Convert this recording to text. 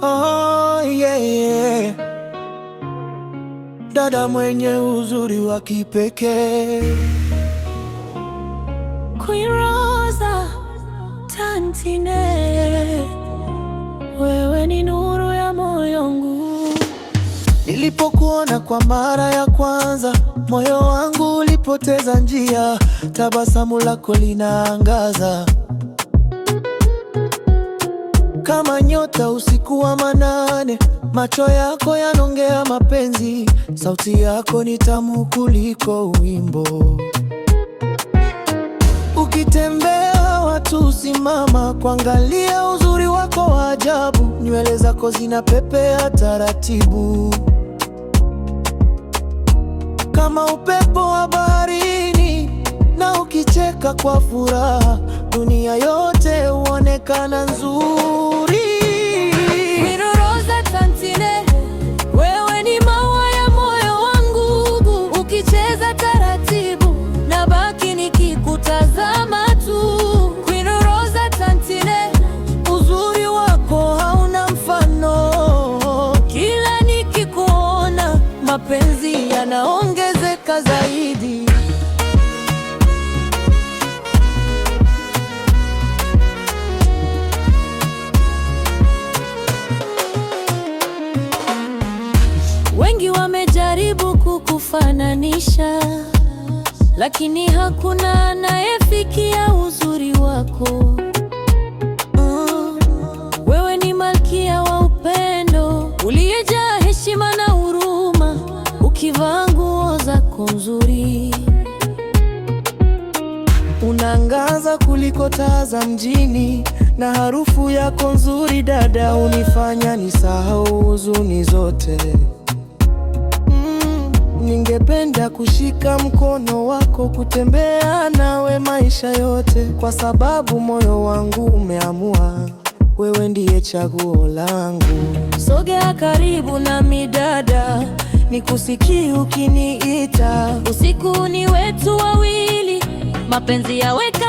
Oh, yeah, yeah. Dada mwenye uzuri wa kipekee, Queen Rosa Tantine, wewe ni nuru ya moyo wangu. Nilipokuona kwa mara ya kwanza, moyo wangu ulipoteza njia. Tabasamu lako linaangaza kama nyota usiku wa manane. Macho yako yanongea mapenzi, sauti yako ni tamu kuliko wimbo. Ukitembea watu simama kuangalia uzuri wako wa ajabu. Nywele zako zinapepea taratibu kama upepo wa baharini, na ukicheka kwa furaha dunia yote huonekana nzuri. Queen Rosa Tantine, wewe ni maua ya moyo wangu. Ukicheza taratibu na baki nikikutazama tu. Queen Rosa Tantine, uzuri wako hauna mfano. Kila nikikuona mapenzi yanaongezeka zaidi. Wengi wamejaribu kukufananisha, lakini hakuna anayefikia uzuri wako. Wewe ni malkia wa upendo, uliyejaa heshima na huruma. Ukivaa nguo zako nzuri, unaangaza kuliko taa za mjini, na harufu yako nzuri dada hunifanya nisahau huzuni zote. Ningependa kushika mkono wako, kutembea nawe maisha yote, kwa sababu moyo wangu umeamua wewe ndiye chaguo langu. sogea karibu nami dada, nikusikie ukiniita. Usiku ni wetu wawili, mapenzi yaweka